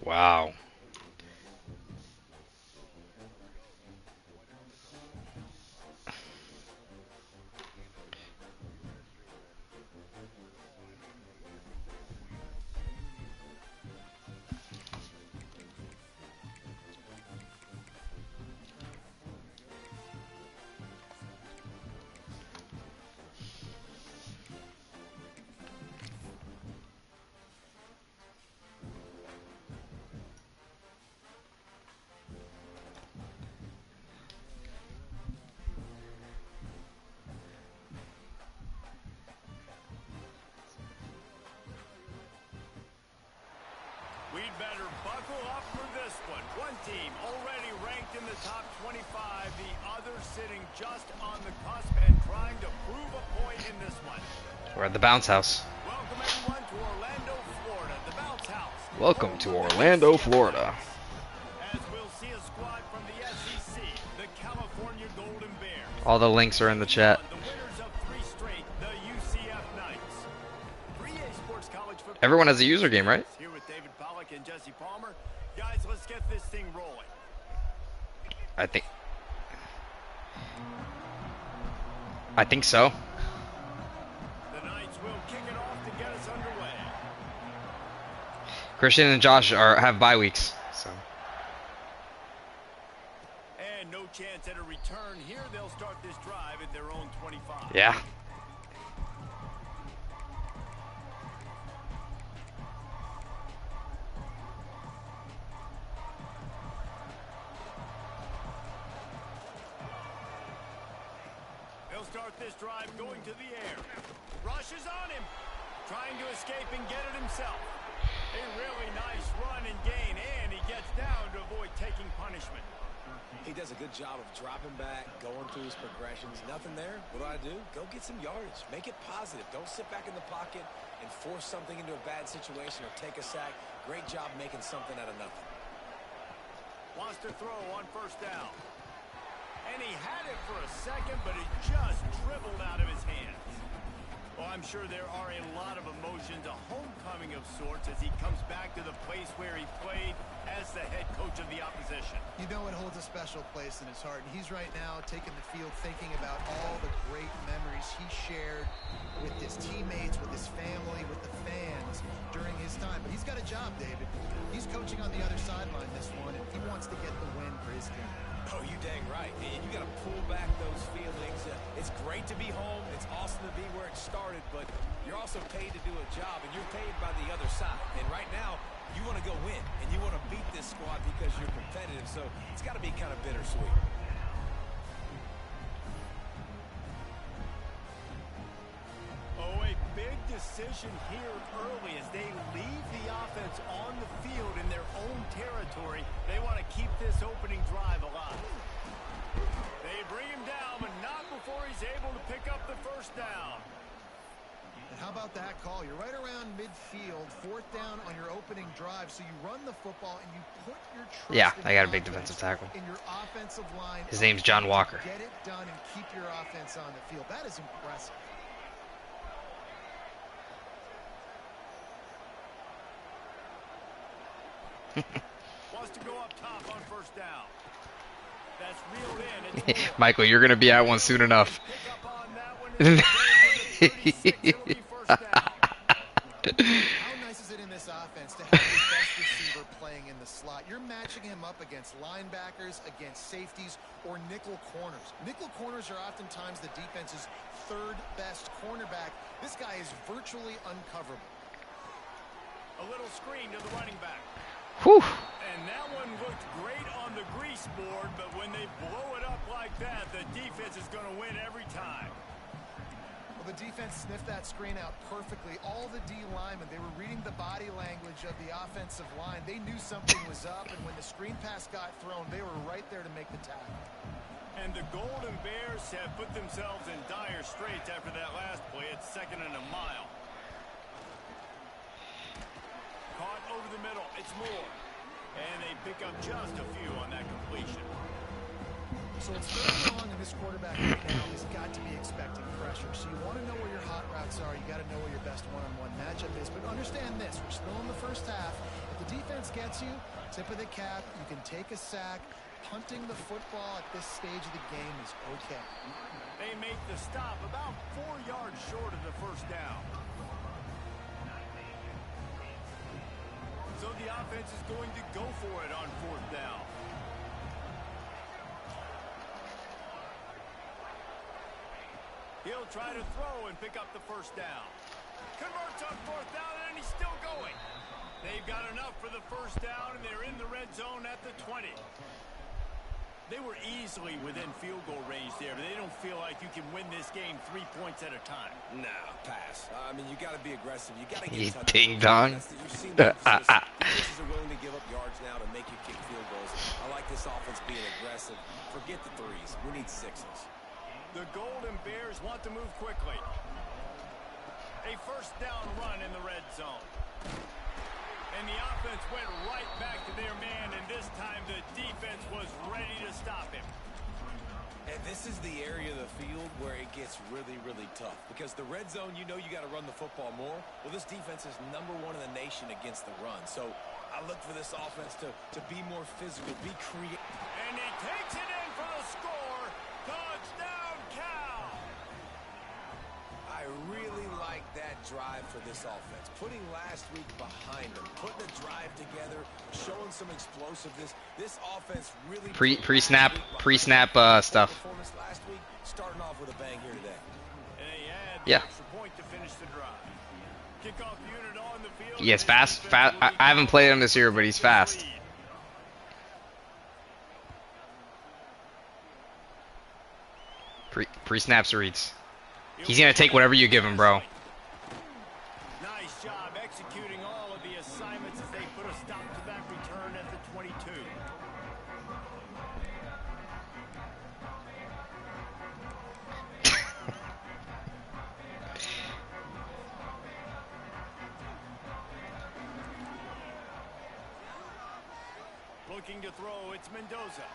Wow. We'd better buckle up for this one. One team already ranked in the top 25, the other sitting just on the cusp and trying to prove a point in this one. We're at the bounce house. Welcome everyone to Orlando, Florida, the bounce house. Welcome to Orlando, Florida. As we'll see a squad from the SEC, the California Golden Bears. All the links are in the chat. The winners of 3 straight, the UCF Knights. 3A Sports College football. Everyone has a user game, right? Here with David Pollack and Jesse Palmer. Guys, let's get this thing rolling. I think so. The Knights will kick it off to get us underway. Christian and Josh have bye weeks, so. And no chance at a return here. They'll start this drive at their own 25. Yeah. They'll start this drive going to the air. Rush is on him. Trying to escape and get it himself. A really nice run and gain, and he gets down to avoid taking punishment. He does a good job of dropping back, going through his progressions. Nothing there. What do? Go get some yardage. Make it positive. Don't sit back in the pocket and force something into a bad situation or take a sack. Great job making something out of nothing. Wants to throw on first down. And he had it for a second, but it just dribbled out of his hands. Well, I'm sure there are a lot of emotions, a homecoming of sorts, as he comes back to the place where he played as the head coach of the opposition. You know it holds a special place in his heart, and he's right now taking the field thinking about all the great memories he shared with his teammates, with his family, with the fans during his time. But he's got a job, David. He's coaching on the other sideline this one, and he wants to get the win for his team. Oh, you dang right. And you got to pull back those feelings. It's great to be home. It's awesome to be where it started, but you're also paid to do a job, and you're paid by the other side. And right now, you want to go win, and you want to beat this squad because you're competitive, so it's got to be kind of bittersweet. Oh, a big decision here early as they leave the offense on the field in their own territory. They want to keep this opening drive alive. They bring him down, but not before he's able to pick up the first down. And how about that call? You're right around midfield, 4th down on your opening drive, so you run the football and you put your trust Yeah, and I got a big confidence defensive tackle. in your offensive line. His name's John Walker. Get it done and keep your offense on the field. That is impressive. Wants to go up top on first down. That's reeled in. It's Michael, you're gonna be at one soon enough. pick up on that one. It's 36. It'll be first down. How nice is it in this offense to have your best receiver playing in the slot? You're matching him up against linebackers, against safeties, or nickel corners. Nickel corners are oftentimes the defense's 3rd best cornerback. This guy is virtually uncoverable. A little screen to the running back. Whew. And that one looked great on the grease board, but when they blow it up like that, the defense is going to win every time. Well, the defense sniffed that screen out perfectly. All the D linemen, they were reading the body language of the offensive line. They knew something was up, and when the screen pass got thrown, they were right there to make the tackle. And the Golden Bears have put themselves in dire straits after that last play. It's 2nd and a mile. Caught over the middle. It's Moore. And they pick up just a few on that completion. So it's 3rd and long, and this quarterback right now has got to be expecting pressure. So you want to know where your hot routes are. You got to know where your best one-on-one matchup is. But understand this: we're still in the first half. If the the defense gets you, tip of the cap, you can take a sack. Punting the football at this stage of the game is okay. They make the stop about 4 yards short of the first down. So the offense is going to go for it on 4th down. He'll try to throw and pick up the first down. Converts on 4th down, and he's still going. They've got enough for the first down, and they're in the red zone at the 20. They were easily within field goal range there, but they don't feel like you can win this game 3 points at a time. No, pass. I mean, you got to be aggressive. You got to You get touchdowns. ding dong. You've seen the emphasis. Defenses are willing to give up yards now to make you kick field goals. I like this offense being aggressive. Forget the threes. We need sixes. The Golden Bears want to move quickly. A first down run in the red zone. And the offense went right back to their man, and this time the defense was ready to stop him. And this is the area of the field where it gets really, really tough. Because the red zone, you know you got to run the football more. Well, this defense is #1 in the nation against the run. So I look for this offense to be more physical, be creative. And he takes it in for the score. Touchdown, Cal! I really like that drive for this offense. Putting last week behind them, putting a drive together, showing some explosiveness. This offense really Pre-snap stuff. performance last week, starting off with a bang here today. And they had the Yeah. extra point to finish the drive. Kickoff unit on the field. He is fast. I haven't played him this year, but he's fast. Pre-snaps reads. He's gonna take whatever you give him, bro. Nice job executing all of the assignments as they put a stop to that return at the 22. Looking to throw, it's Mendoza.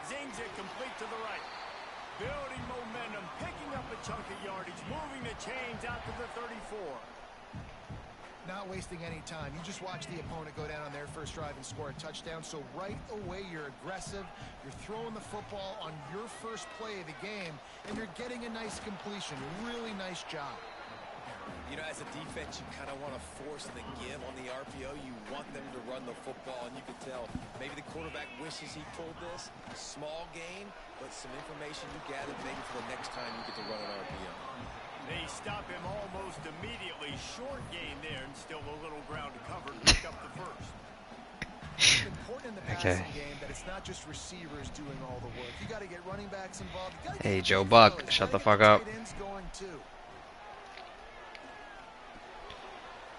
Zings it complete to the right. Building momentum, picking up a chunk of yardage, moving the chains out to the 34. Not wasting any time. You just watch the opponent go down on their first drive and score a touchdown. So right away, you're aggressive. You're throwing the football on your first play of the game, and you're getting a nice completion. Really nice job. You know, as a defense, you kind of want to force the give on the RPO. You want them to run the football, and you can tell maybe the quarterback wishes he pulled this. Small gain, but some information you gathered maybe for the next time you get to run an RPO. They stop him almost immediately. Short gain there, and still a little ground to cover to pick up the first. It's important in the passing game that it's not just receivers doing all the work. You got to get running backs involved. You gotta Hey, get Joe the Buck, fellas. shut You the gotta fuck get up. tight ends going too.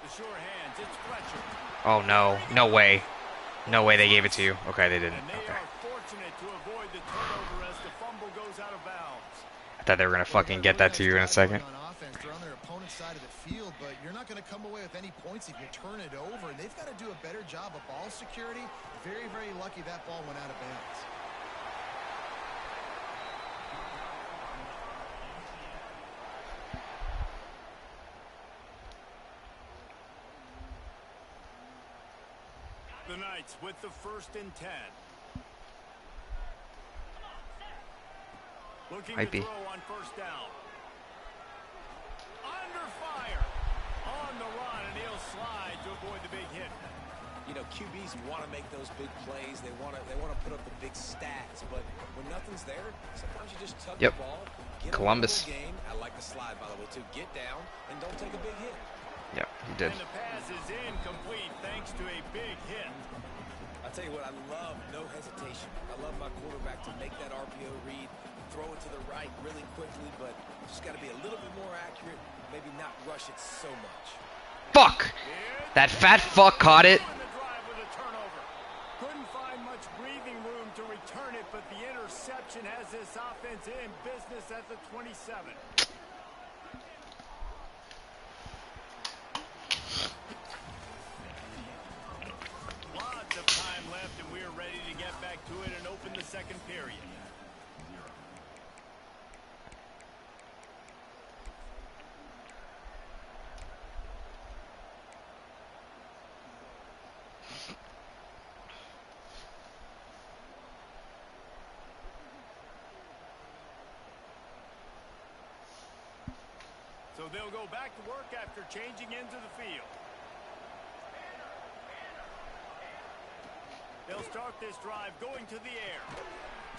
The sure hands, it's Fletcher. Oh no, no way. No way they gave it to you. Okay, they didn't. And they Okay. are fortunate to avoid the turnover as the fumble goes out of bounds. I thought they were gonna fucking get that to you in a second. On offense, they're on their opponent's side of the field, but you're not going to come away with any points if you turn it over. And they've got to do a better job of ball security. Very, very lucky that ball went out of bounds. The Knights with the 1st and 10. Looking Might to be. throw on 1st down. Under fire. On the run, and he'll slide to avoid the big hit. You know, QBs want to make those big plays. They want to put up the big stats. But when nothing's there, sometimes you just tuck Yep. the ball. Get Columbus. A game. I like the slide, by the way, too. Get down and don't take a big hit. Yep, he did. And the pass is incomplete thanks to a big hit. I'll tell you what, I love no hesitation. I love my quarterback to make that RPO read, throw it to the right really quickly, but just got to be a little bit more accurate, maybe not rush it so much. Fuck! That fat fuck caught it. The drive with a turnover. Couldn't find much breathing room to return it, but the interception has this offense in business at the 27. Lots of time left, and we're ready to get back to it and open the second period. So they'll go back to work after changing into the field. They'll start this drive going to the air.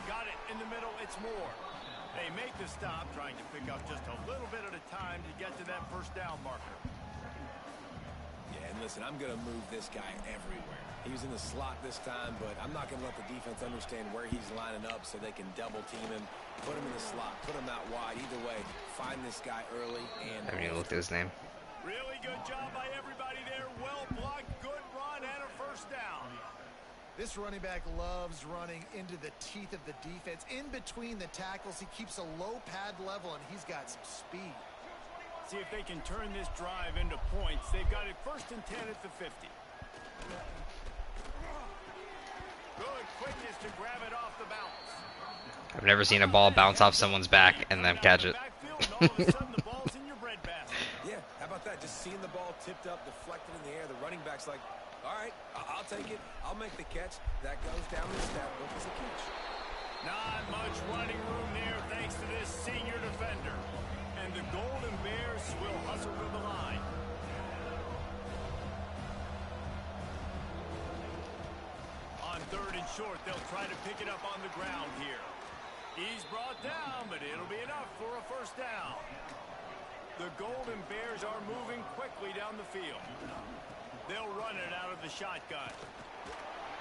Got it in the middle. It's Moore. They make the stop, trying to pick up just a little bit at a time to get to that first down marker. Yeah, and listen, I'm going to move this guy everywhere. He was in the slot this time, but I'm not going to let the defense understand where he's lining up so they can double team him, put him in the slot, put him out wide. Either way, find this guy early and... I haven't even looked at his name. Really good job by everybody there. Well blocked, good run, and a first down. This running back loves running into the teeth of the defense. In between the tackles, he keeps a low pad level, and he's got some speed. See if they can turn this drive into points. They've got it 1st and 10 at the 50. Good quickness to grab it off the bounce. I've never seen a ball bounce off someone's back and then catch it. All of a sudden, the ball's in your breadbasket. Yeah, how about that? Just seeing the ball tipped up, deflected in the air. The running back's like, all right, I'll take it. I'll make the catch. That goes down the stat book as a catch. Not much running room there thanks to this senior defender. And the Golden Bears will hustle to the line. On 3rd and short, they'll try to pick it up on the ground here. He's brought down, but it'll be enough for a first down. The Golden Bears are moving quickly down the field. They'll run it out of the shotgun.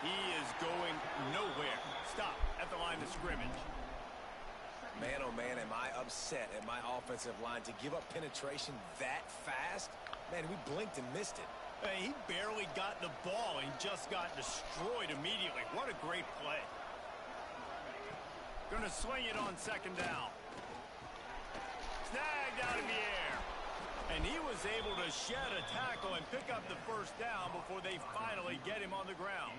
He is going nowhere. Stop at the line of scrimmage. Man, oh man, am I upset at my offensive line to give up penetration that fast? Man, we blinked and missed it. He barely got the ball and just got destroyed immediately. What a great play. Gonna swing it on 2nd down. Snagged out in the air. And he was able to shed a tackle and pick up the first down before they finally get him on the ground.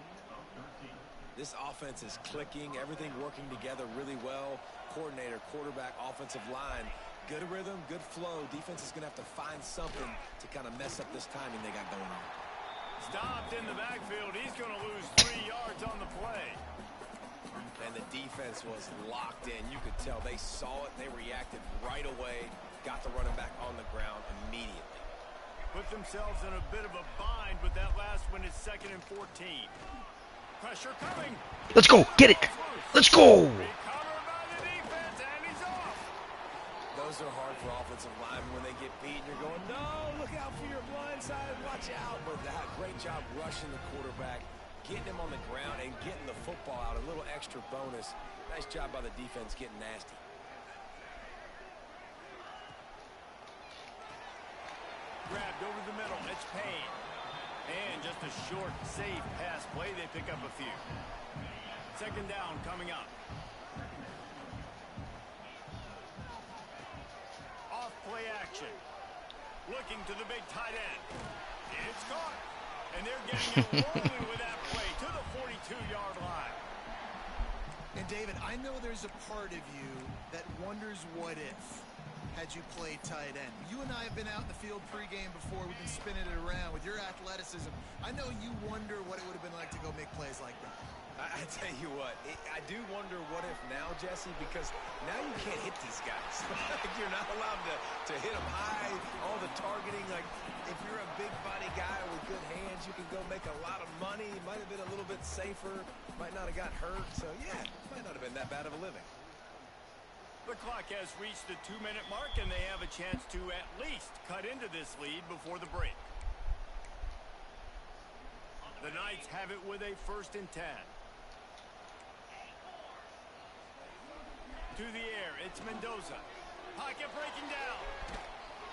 This offense is clicking, everything working together really well. Coordinator, quarterback, offensive line, good rhythm, good flow. Defense is going to have to find something to kind of mess up this timing they got going on. Stopped in the backfield. He's going to lose 3 yards on the play. And the defense was locked in. You could tell they saw it. They reacted right away. Got the running back on the ground immediately. Put themselves in a bit of a bind, but that last one is 2nd and 14. Pressure coming. Let's go. Get it. Let's go. Recovered by the defense, and he's off. Those are hard for offensive linemen when they get beat. You're going, no, look out for your blind side. Watch out. But that great job rushing the quarterback, getting him on the ground, and getting the football out. A little extra bonus. Nice job by the defense getting nasty. Grabbed over the middle. It's Payne. And just a short, safe pass play. They pick up a few. 2nd down coming up. Off play action. Looking to the big tight end. It's caught. And they're getting it rolling with that play to the 42-yard line. And David, I know there's a part of you that wonders what if had you played tight end. You and I have been out in the field pregame before. We've been spinning it around with your athleticism. I know you wonder what it would have been like to go make plays like that. I tell you what, I do wonder what if now, Jesse, because now you can't hit these guys. You're not allowed to hit them high, all the targeting. Like, if you're a big body guy with good hands, you can go make a lot of money. Might have been a little bit safer, might not have got hurt. So, yeah, might not have been that bad of a living. The clock has reached the 2-minute mark, and they have a chance to at least cut into this lead before the break. The Knights have it with a 1st and 10. To the air, it's Mendoza. Pocket breaking down.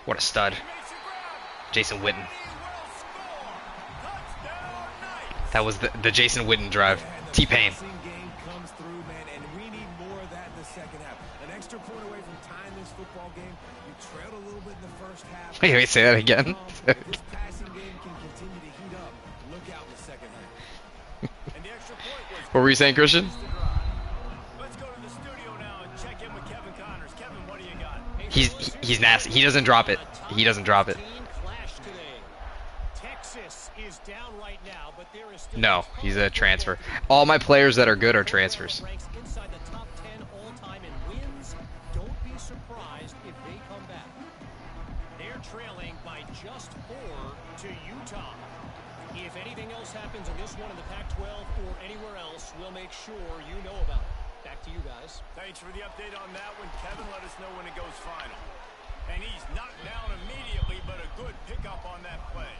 What a stud. He makes a grab. Jason Witten. He will score. Touchdown, Knights. That was the Jason Witten drive. T-Pain. Game comes through, man, and we need more of that in the second half. An extra point away from tying this football game. You trailed a little bit in the first half. Wait, say that again. This passing game can continue to heat up. Look out in the second half. And the extra point was What were you saying, Christian? Let's go to the studio now and check in with Kevin Connors. Kevin, what do you got? He's nasty. He doesn't drop it. He doesn't drop it. Texas is down right now, but there is still No, he's a transfer. All my players that are good are transfers. ranks inside the top 10 all-time in wins. Don't be surprised if they come back. They're trailing by just 4 to Utah. If anything else happens in this one in the Pac-12 or anywhere else, we'll make sure you know about it. Back to you guys. Thanks for the update on that one, Kevin. Let us know when it goes final. And he's knocked down immediately, but a good pickup on that play.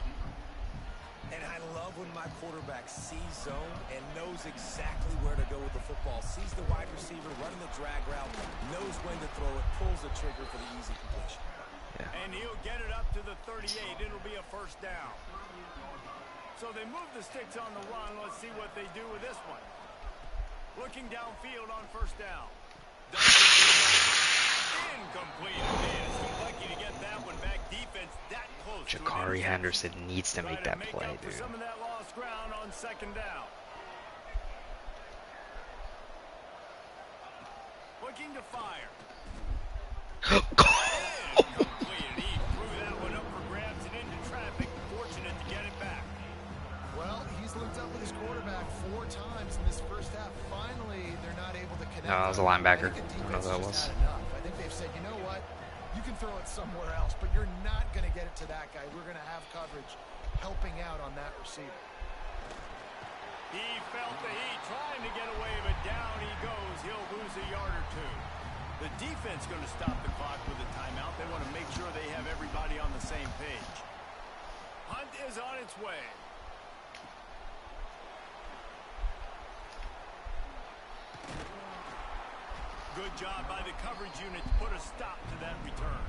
And I love when my quarterback sees zone and knows exactly where to go with the football. Sees the wide receiver running the drag route, knows when to throw it, pulls the trigger for the easy completion. Yeah. And he'll get it up to the 38. It'll be a first down. So they move the sticks on the run. Let's see what they do with this one. Looking downfield on first down. Incomplete. Man, it's lucky to get that one back. Defense that close. Jakari Henderson needs to make that play, up for dude. some of that lost ground on second down. Looking to fire. Incomplete. He threw that one up for grabs and into traffic. Fortunate to get it back. Well, he's linked up with his quarterback 4 times in this first half. Finally, they're not able to connect. No, that was a linebacker. I don't know who that was. I think they've said, you know what? You can throw it somewhere else, but you're not going to get it to that guy. We're going to have coverage helping out on that receiver. He felt the heat, trying to get away, but down he goes. He'll lose a yard or 2. The defense going to stop the clock with a timeout. They want to make sure they have everybody on the same page. Hunt is on its way. Good job by the coverage unit to put a stop to that return.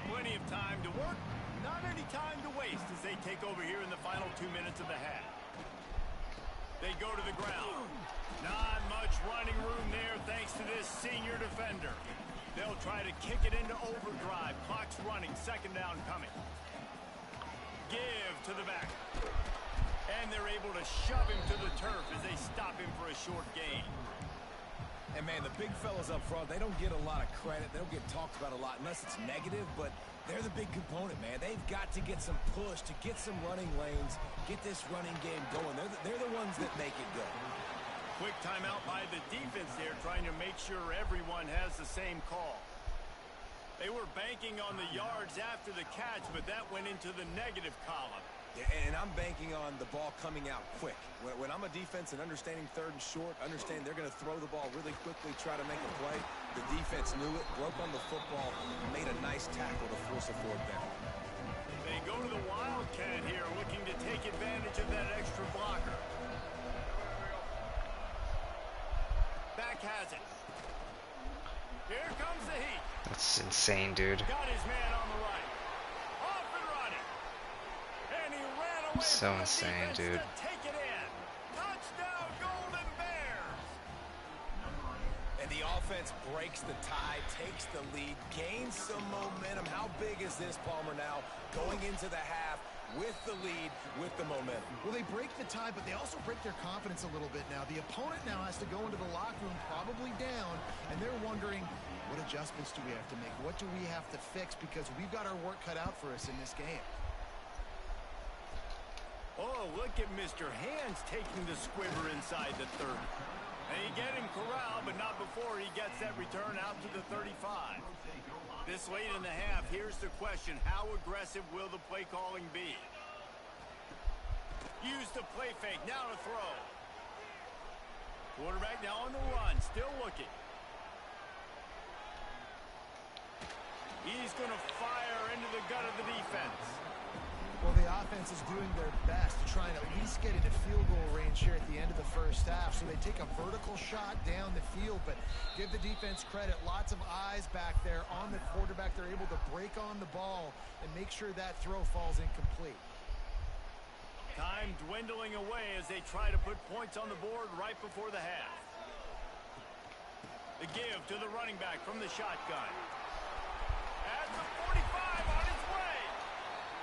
Plenty of time to work, not any time to waste as they take over here in the final 2 minutes of the half. They go to the ground. Not much running room there thanks to this senior defender. They'll try to kick it into overdrive. Clock's running, second down coming. Give to the back. And they're able to shove him to the turf as they stop him for a short gain. And, man, the big fellas up front, they don't get a lot of credit. They don't get talked about a lot unless it's negative, but they're the big component, man. They've got to get some push, to get some running lanes, get this running game going. They're the ones that make it go. Quick timeout by the defense there, trying to make sure everyone has the same call. They were banking on the yards after the catch, but that went into the negative column. Yeah, and I'm banking on the ball coming out quick. When I'm a defense and understanding third and short, understand they're going to throw the ball really quickly, try to make a play. The defense knew it, broke on the football, made a nice tackle to force a fourth down. They go to the Wildcat here, looking to take advantage of that extra blocker. Back has it. Here comes the heat. That's insane, dude. Got his man on the right. Off and running. And he ran away So from the insane, defense dude. to take it in. Touchdown, Golden Bears. And the offense breaks the tie, takes the lead, gains some momentum. How big is this, Palmer, now? Going into the half with the lead, with the momentum. Well, they break the tie, but they also break their confidence a little bit now. The opponent now has to go into the locker room probably down, and they're wondering, what adjustments do we have to make? What do we have to fix? Because we've got our work cut out for us in this game. Oh, look at Mr. Hands taking the squibber inside the 30. And he get him corralled, but not before he gets that return out to the 35. This late in the half, here's the question. How aggressive will the play calling be? Use the play fake, now to throw. Quarterback now on the run, still looking. He's going to fire into the gut of the defense. Well, the offense is doing their best to try and at least get into field goal range here at the end of the first half. So they take a vertical shot down the field, but give the defense credit. Lots of eyes back there on the quarterback. They're able to break on the ball and make sure that throw falls incomplete. Time dwindling away as they try to put points on the board right before the half. The give to the running back from the shotgun. At the 45 on its way.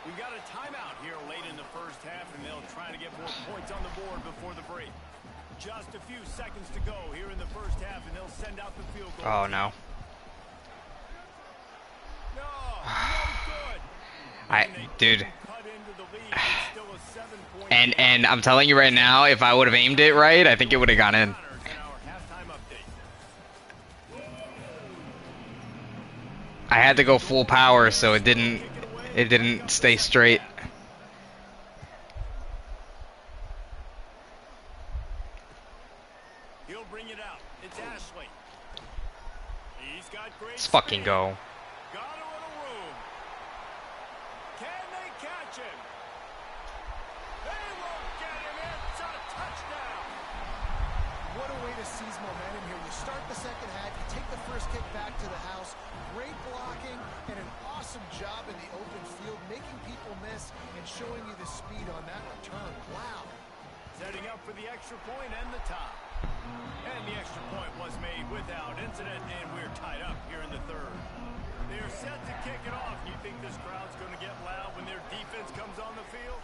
We've got a timeout here late in the first half, and they'll try to get more points on the board before the break. Just a few seconds to go here in the first half, and they'll send out the field goal. Oh, no. No, no good. Dude. Cut into the lead. It's still a a 7-point And I'm telling you right now, if I would have aimed it right, I think it would have gone in. in our halftime update. I had to go full power so it didn't stay straight. He'll bring it out. It's Ashley. He's got great Let's fucking speed. go. Got a little room. Can they catch him? They won't get him. It's a touchdown. What a way to seize momentum here. You start the second half, you take the first kick back to the house. Great blocking and an awesome job in the open field, making people miss and showing you the speed on that return. Wow. Setting up for the extra point and the tie. And the extra point was made without incident, and we're tied up here in the third. They're set to kick it off. You think this crowd's going to get loud when their defense comes on the field?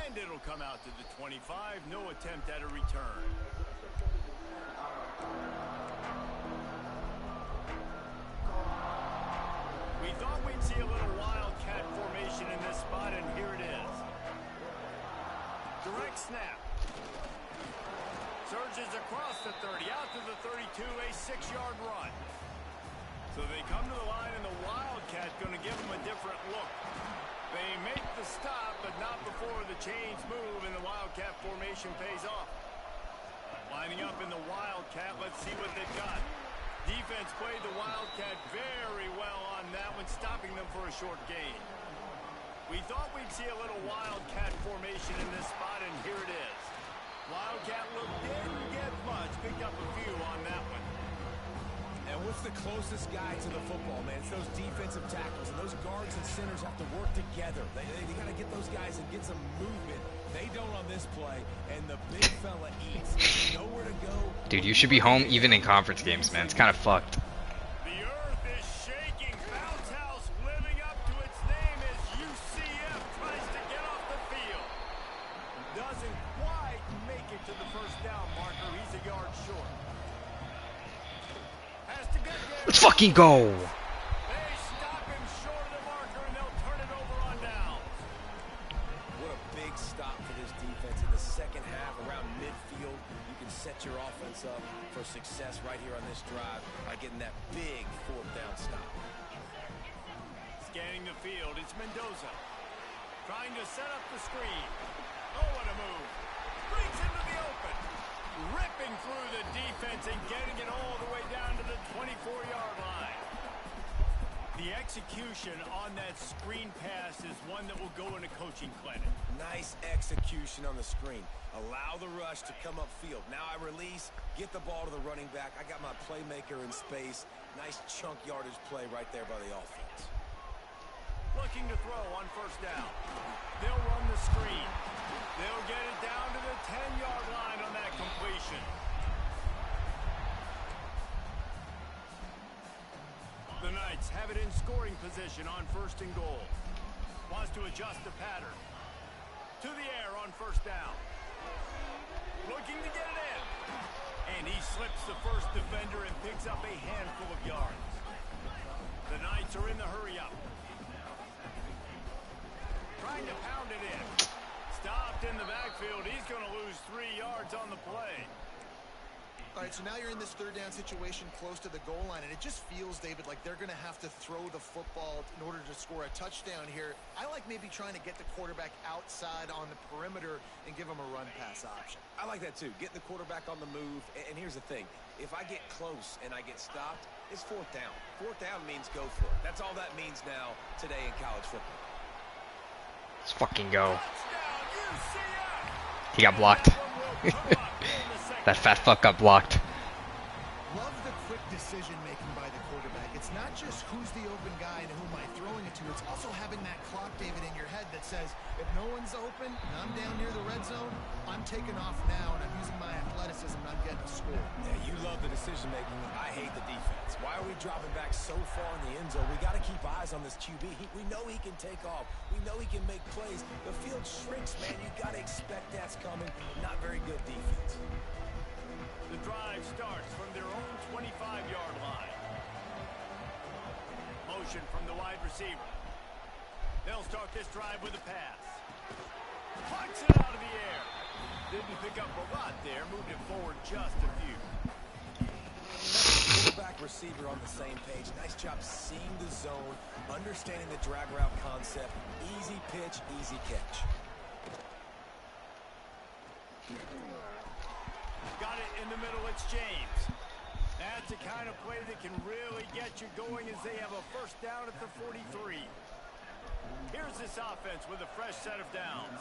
And it'll come out to the 25. No attempt at a return. We thought we'd see a little wildcat formation in this spot, and here it is. Direct snap. Surges across the 30, out to the 32, a 6-yard run. So they come to the line, and the Wildcat going to give them a different look. They make the stop, but not before the chains move, and the Wildcat formation pays off. Lining up in the Wildcat, let's see what they've got. Defense played the Wildcat very well on that one, stopping them for a short gain. We thought we'd see a little Wildcat formation in this spot, and here it is. Wildcat look didn't get much, picked up a few on that one. And what's the closest guy to the football, man? It's those defensive tackles, and those guards and centers have to work together. They got to get those guys and get some movement. They don't on this play, and the big fella eats. Nowhere to go. Dude, you should be home even in conference games, man. It's kind of fucked. The earth is shaking. Bounce House living up to its name as UCF tries to get off the field. Doesn't quite make it to the first down marker. He's a yard short. Has to get there. Let's fucking go. They stop him short of the marker, and they'll turn it over on down. What a big stop for this defense in the second half around midfield. You can set your offense up for success right here on this drive by getting that big fourth down stop. Scanning the field, it's Mendoza. Trying to set up the screen. Oh, what a move. Breaks into the open. Ripping through the defense and getting it all the way down to the 24-yard line. The execution on that screen pass is one that will go in a coaching clinic. Nice execution on the screen. Allow the rush to come upfield. Now I release, get the ball to the running back. I got my playmaker in space. Nice chunk yardage play right there by the offense. Looking to throw on first down. They'll run the screen. They'll get it down to the 10-yard line on that completion. The Knights have it in scoring position on first and goal. Wants to adjust the pattern. To the air on first down. Looking to get it in. And he slips the first defender and picks up a handful of yards. The Knights are in the hurry-up. Trying to pound it in. Stopped in the backfield. He's going to lose 3 yards on the play. All right, so now you're in this third down situation close to the goal line, and it just feels, David, like they're going to have to throw the football in order to score a touchdown here. I like maybe trying to get the quarterback outside on the perimeter and give him a run-pass option. I like that too. Getting the quarterback on the move. And here's the thing. If I get close and I get stopped, it's fourth down. Fourth down means go for it. That's all that means now today in college football. Let's fucking go. Touchdown, UCF! He got blocked. That fat fuck got blocked. Love the quick decision-making by the quarterback. It's not just who's the open guy and who am I throwing it to. It's also having that clock, David, in your head that says, if no one's open and I'm down near the red zone, I'm taking off now, and I'm using my athleticism, and I'm getting a score. Yeah, you love the decision-making. I hate the defense. Why are we dropping back so far in the end zone? We got to keep eyes on this QB. We know he can take off. We know he can make plays. The field shrinks, man. You got to expect that's coming. Not very good defense. The drive starts from their own 25-yard line. Motion from the wide receiver. They'll start this drive with a pass. Punch it out of the air. Didn't pick up a lot there. Moved it forward just a few. Quarterback receiver on the same page. Nice job seeing the zone, understanding the drag route concept. Easy pitch, easy catch. Got it in the middle. It's James. That's the kind of play that can really get you going as they have a first down at the 43. Here's this offense with a fresh set of downs.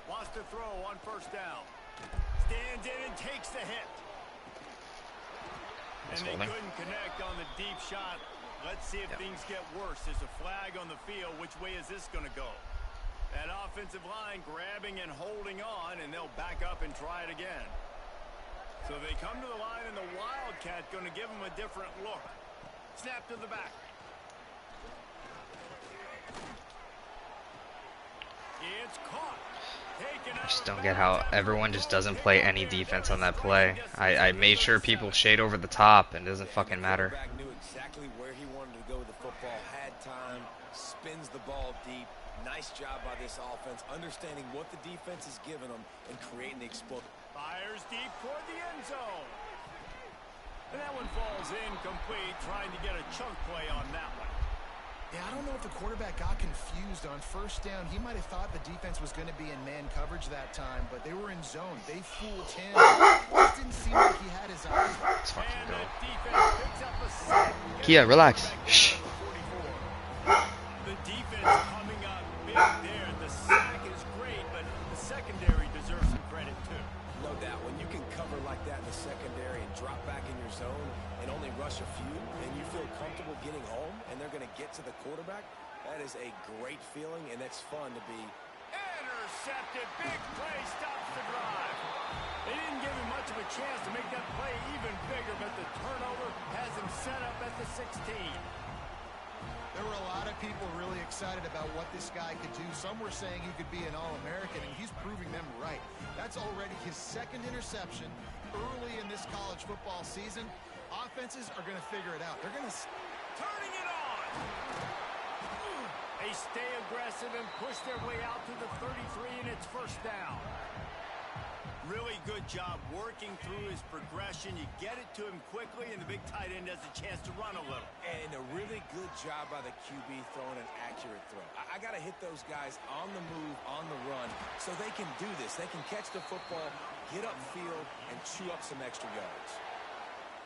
Wants to throw on first down. Stands in and takes the hit. And they couldn't connect on the deep shot. Let's see if things get worse. There's a flag on the field. Which way is this going to go? That offensive line grabbing and holding on, and they'll back up and try it again. So they come to the line, and the Wildcat going to give them a different look. Snap to the back. It's caught. I just don't get how everyone just doesn't play any defense on that play. I made sure people shade over the top, and it doesn't fucking matter. Knew exactly where he wanted to go with the football, had time, spins the ball deep. Nice job by this offense, understanding what the defense is giving them and creating the explosion. Fires deep toward the end zone. And that one falls incomplete, trying to get a chunk play on that one. Yeah, I don't know if the quarterback got confused on first down. He might have thought the defense was going to be in man coverage that time, but they were in zone. They fooled him. It just didn't seem like he had his eyes. Let's fucking And go. the defense picks up a sack. Kia, relax. Shh. The defense coming up big there. The sack is great, but the secondary deserves some credit too. No doubt, when you can cover like that in the secondary and drop back in your zone and only rush a few, and you feel comfortable getting home, and they're going to get to the quarterback, that is a great feeling, and that's fun to be. Intercepted. Big play stops the drive. They didn't give him much of a chance to make that play even bigger, but the turnover has him set up at the 16. There were a lot of people really excited about what this guy could do. Some were saying he could be an All-American, and he's proving them right. That's already his second interception early in this college football season. Offenses are going to figure it out. They're going to... Turning it on. They stay aggressive and push their way out to the 33, and it's first down. Really good job working through his progression. You get it to him quickly, and the big tight end has a chance to run a little. And a really good job by the QB throwing an accurate throw. I got to hit those guys on the move, on the run, so they can do this. They can catch the football, get upfield, and chew up some extra yards.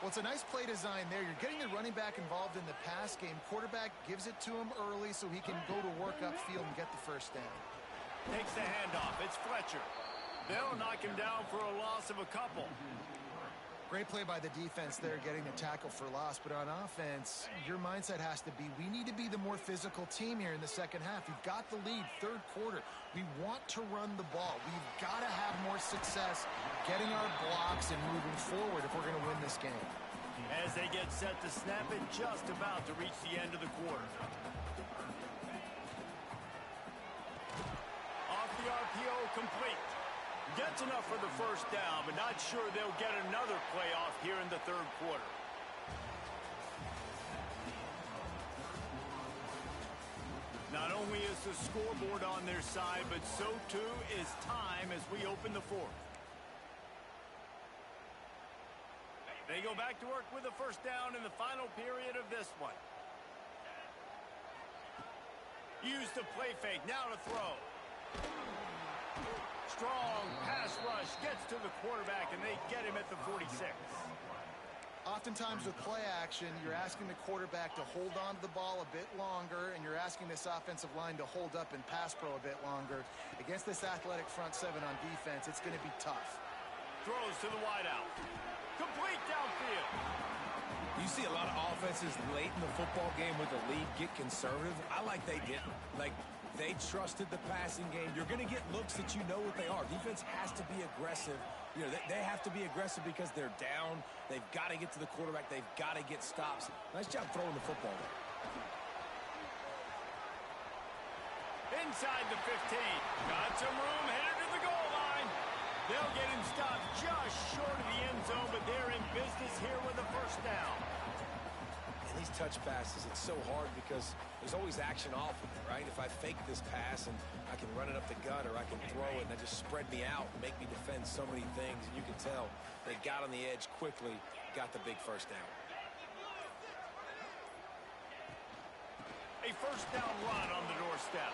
Well, it's a nice play design there. You're getting the running back involved in the pass game. Quarterback gives it to him early so he can go to work upfield and get the first down. Takes the handoff. It's Fletcher. They'll knock him down for a loss of a couple. Great play by the defense there, getting the tackle for loss. But on offense, your mindset has to be, we need to be the more physical team here in the second half. We've got the lead, third quarter. We want to run the ball. We've got to have more success getting our blocks and moving forward if we're going to win this game. As they get set to snap it, just about to reach the end of the quarter. Off the RPO, complete. Gets enough for the first down, but not sure they'll get another play off here in the third quarter. Not only is the scoreboard on their side, but so too is time as we open the fourth. They go back to work with a first down in the final period of this one. Use the play fake, now to throw. Strong pass rush gets to the quarterback, and they get him at the 46. Oftentimes with play action, you're asking the quarterback to hold on to the ball a bit longer, and you're asking this offensive line to hold up in pass pro a bit longer. Against this athletic front seven on defense, it's going to be tough. Throws to the wideout. Complete downfield. You see a lot of offenses late in the football game with the lead get conservative. I like they didn't. Like, they trusted the passing game. You're going to get looks that you know what they are. Defense has to be aggressive. You know, they have to be aggressive because they're down. They've got to get to the quarterback. They've got to get stops. Nice job throwing the football there. Inside the 15. Got some room, headed to the goal line. They'll get him stopped just short of the end zone, but they're in business here with a first down. And these touch passes, it's so hard because there's always action off of it, right? If I fake this pass and I can run it up the gut or I can throw it and that just spread me out and make me defend so many things. And you can tell they got on the edge quickly, got the big first down. A first down run on the doorstep.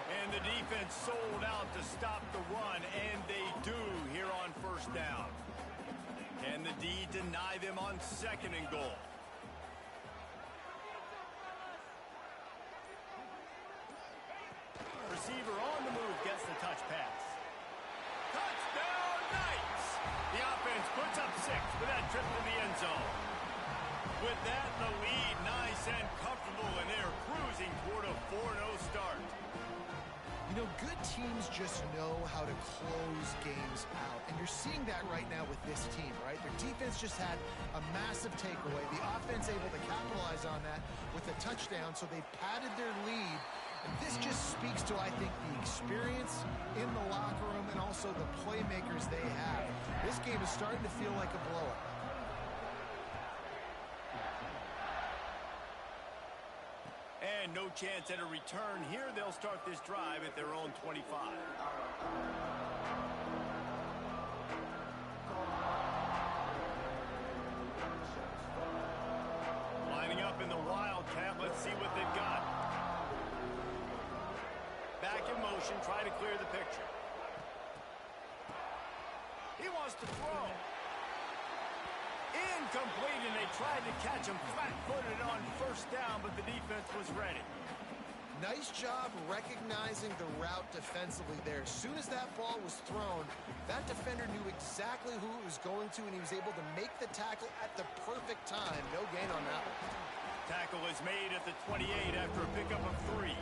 And the defense sold out to stop the run, and they do here on first down. Can the D deny them on 2nd and goal? Receiver on the move gets the touch pass. Touchdown, Knights! The offense puts up 6 with that trip to the end zone. With that, the lead nice and comfortable, and they're cruising toward a 4-0 start. You know, good teams just know how to close games out. And you're seeing that right now with this team, right? Their defense just had a massive takeaway. The offense able to capitalize on that with a touchdown, so they padded their lead. And this just speaks to, I think, the experience in the locker room and also the playmakers they have. This game is starting to feel like a blowout. And no chance at a return here. They'll start this drive at their own 25. Lining up in the Wildcat. Let's see what they've got. Back in motion, try to clear the picture. He wants to throw. Incomplete, and they tried to catch him flat-footed on first down, but the defense was ready. Nice job recognizing the route defensively there. As soon as that ball was thrown, that defender knew exactly who it was going to, and he was able to make the tackle at the perfect time. No gain on that one. Tackle is made at the 28 after a pickup of 3.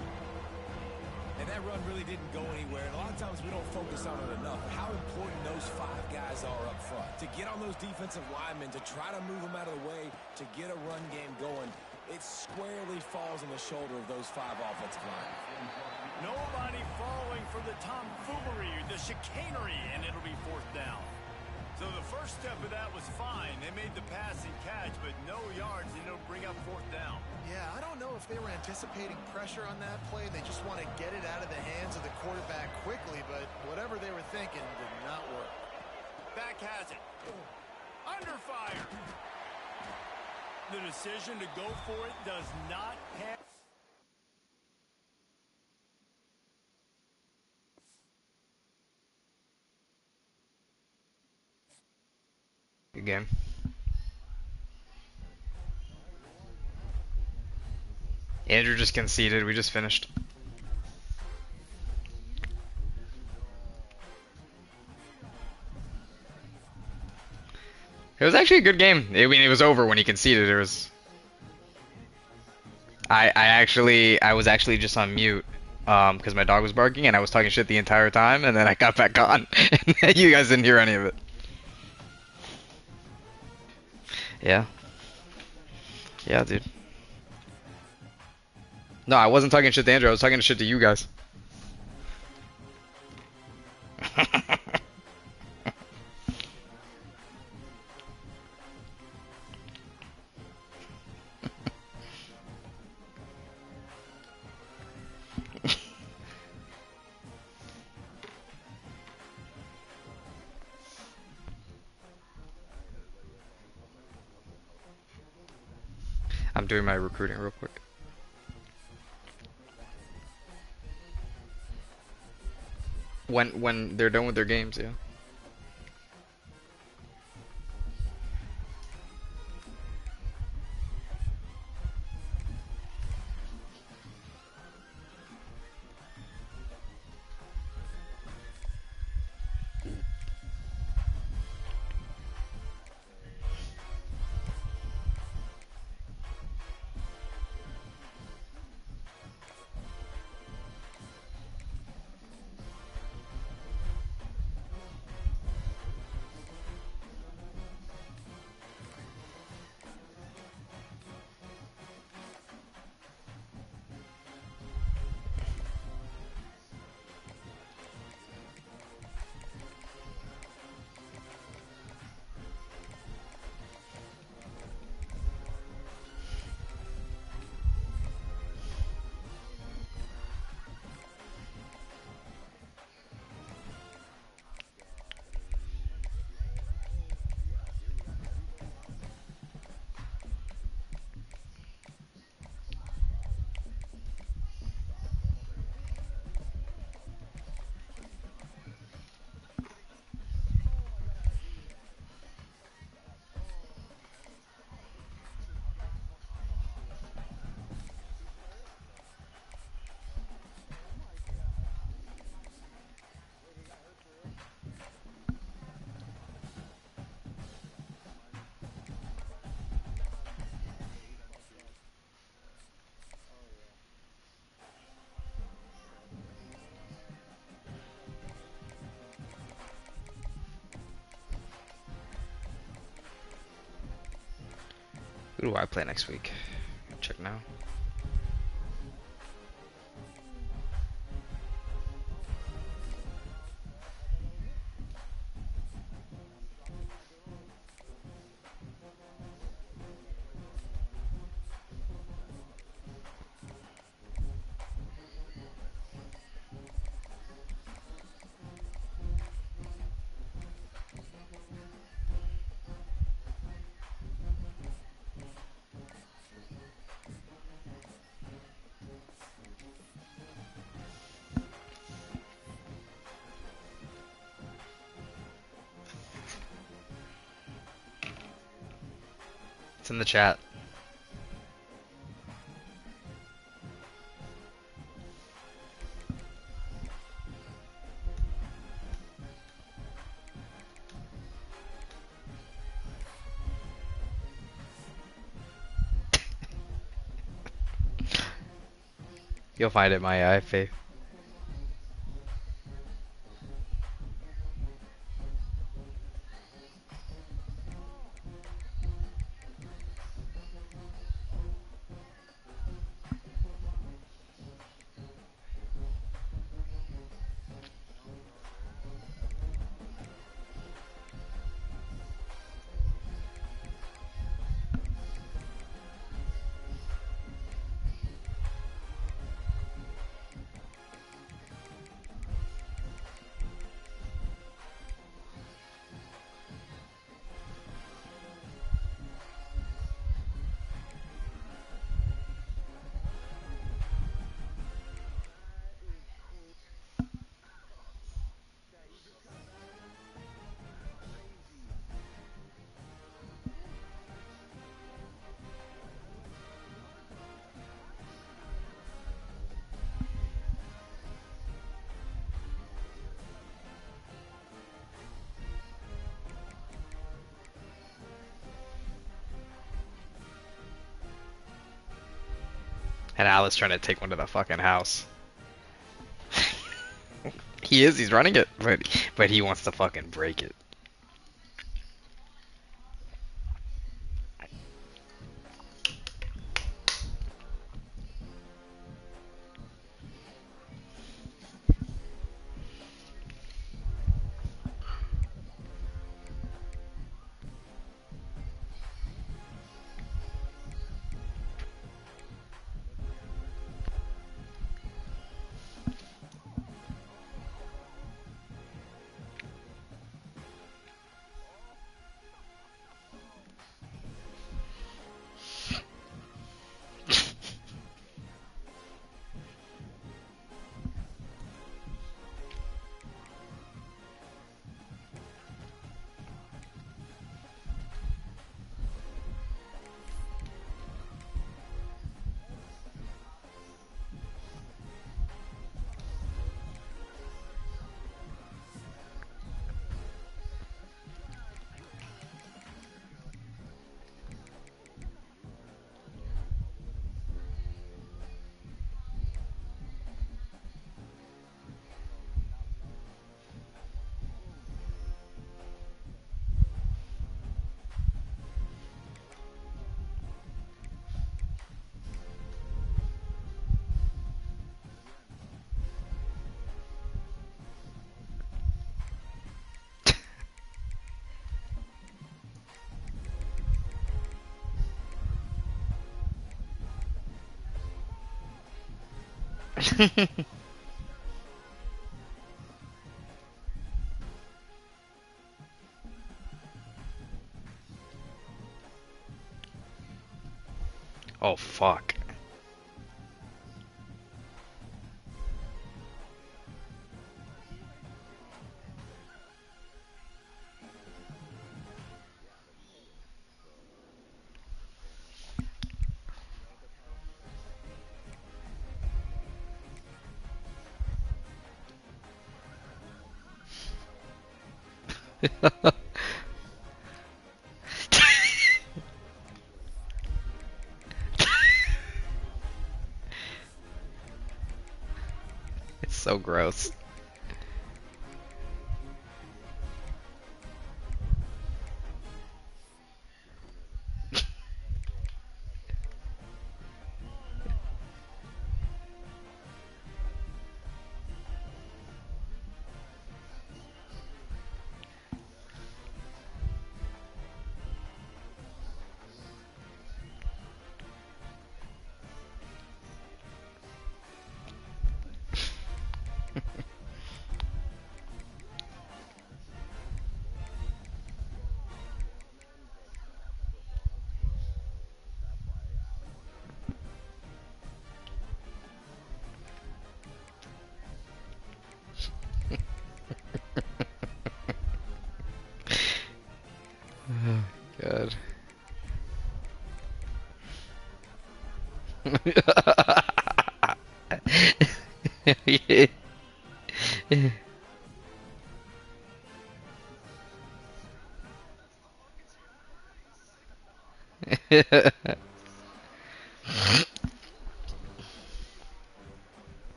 And that run really didn't go anywhere. And a lot of times we don't focus on it enough. How important those 5 guys are up front. To get on those defensive linemen, to try to move them out of the way, to get a run game going, it squarely falls on the shoulder of those 5 offensive linemen. Nobody falling for the tomfoolery, the chicanery, and it'll be 4th down. So the first step of that was fine. They made the pass and catch, but no yards, and it'll bring up 4th down. Yeah, I don't know if they were anticipating pressure on that play. They just want to get it out of the hands of the quarterback quickly, but whatever they were thinking did not work. Back has it. Under fire. The decision to go for it does not have... Good game. Andrew just conceded. We just finished. It was actually a good game. I mean, it was over when he conceded. It was. I was actually just on mute because my dog was barking and I was talking shit the entire time, and then I got back on and you guys didn't hear any of it. Yeah. Yeah, dude. No, I wasn't talking shit to Andrew. I was talking shit to you guys. I'm doing my recruiting real quick. When they're done with their games, yeah. Who do I play next week? Check now. It's in the chat. You'll find it, Maya, I have faith. And Alice trying to take one to the fucking house. He's running it, but he wants to fucking break it. Oh fuck. It's so gross. God.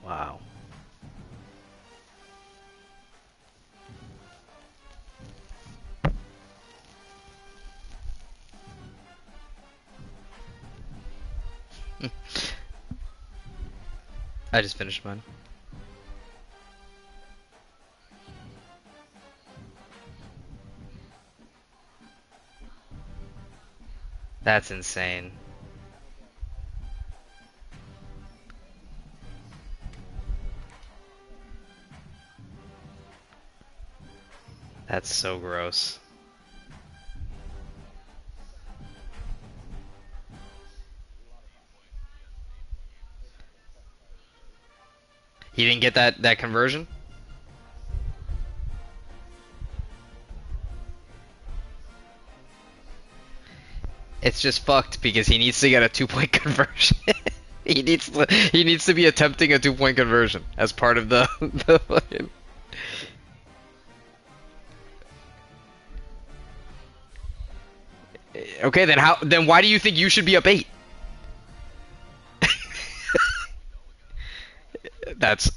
Wow. I just finished mine. That's insane. That's so gross. He didn't get that conversion? It's just fucked because he needs to get a 2 point conversion. He needs to be attempting a 2 point conversion as part of the fucking. Okay, then why do you think you should be up 8? That's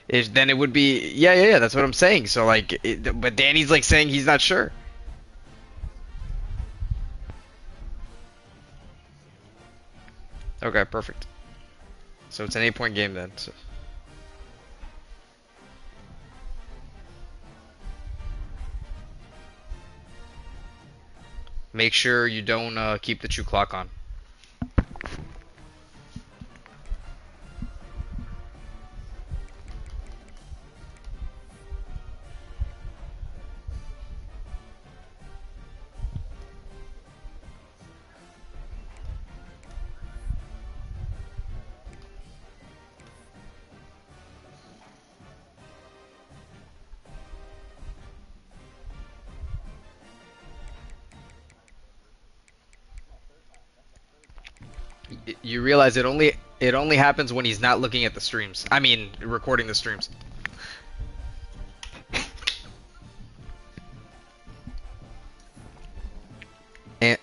then it would be yeah, that's what I'm saying. So like but Danny's like saying he's not sure. Okay, perfect. So it's an 8 point game then. So. Make sure you don't keep the true clock on. You realize it only happens when he's not looking at the streams. I mean, recording the streams. And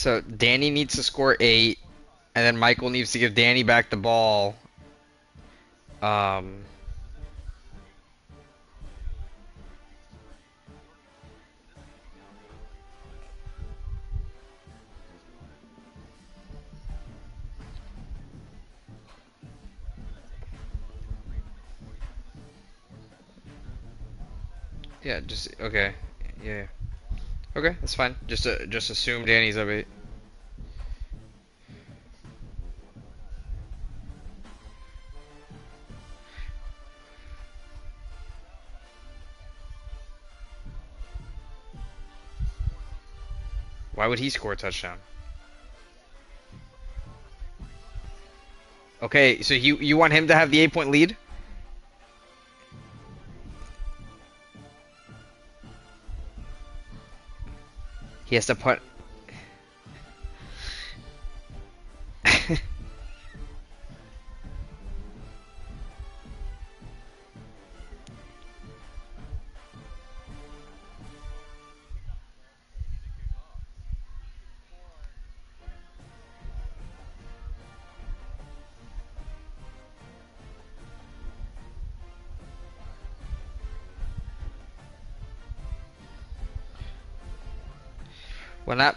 So Danny needs to score 8, and then Michael needs to give Danny back the ball. Um, yeah, just okay. Yeah. Okay, that's fine. Just assume Danny's up 8. Why would he score a touchdown? Okay, so you want him to have the 8-point lead? He has to put. Well, not.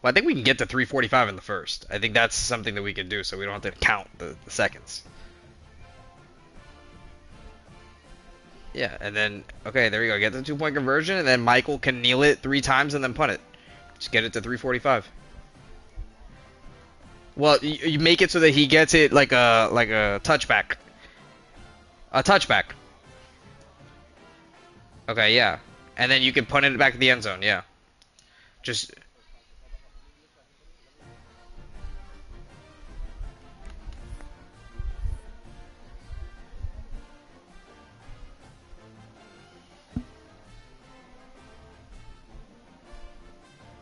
Well, I think we can get to 3:45 in the first. I think that's something that we can do, so we don't have to count the seconds. Yeah, and then okay, there you go. Get the 2-point conversion, and then Michael can kneel it 3 times and then punt it. Just get it to 3:45. Well, you make it so that he gets it like a touchback. A touchback. Okay, yeah. And then you can punt it back to the end zone, yeah. Just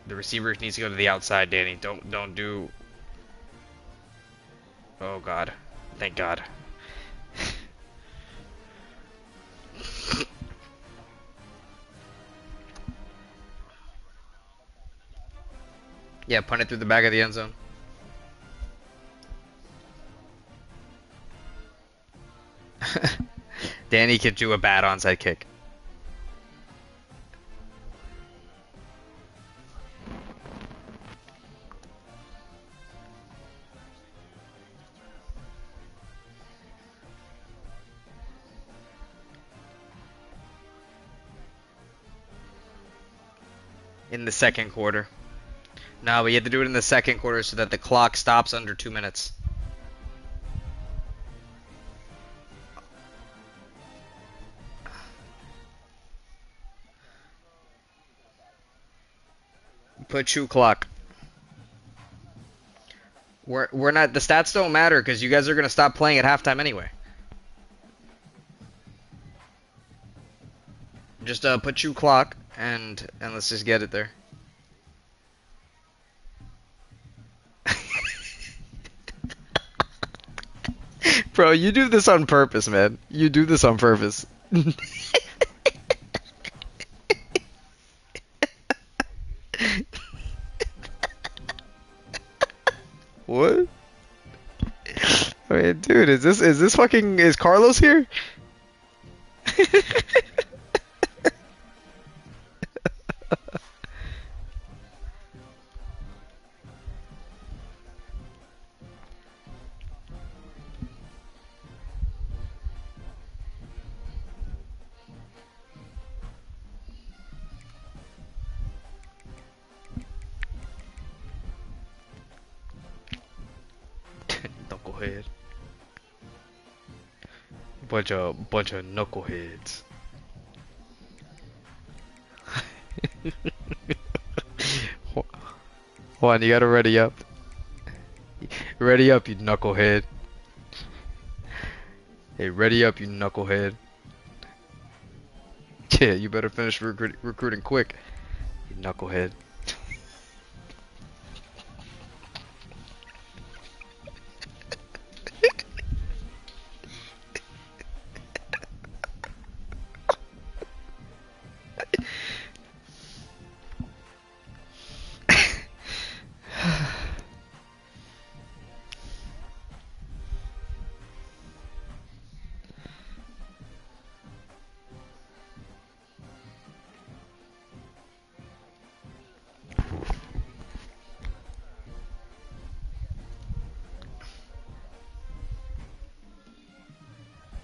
the receiver needs to go to the outside, Danny. Don't do. Oh God. Thank God. Yeah, punt it through the back of the end zone. Danny could do a bad onside kick. In the second quarter. No, but you have to do it in the second quarter so that the clock stops under 2 minutes. Put shoe clock. We're not. The stats don't matter because you guys are gonna stop playing at halftime anyway. Just put shoe clock and let's just get it there. Bro, you do this on purpose, man. You do this on purpose. What? Wait, dude, is this fucking is Carlos here? Knucklehead. Bunch of knuckleheads. Hold on, you gotta ready up. Ready up, you knucklehead. Hey, ready up, you knucklehead. Yeah, you better finish recruiting quick, you knucklehead.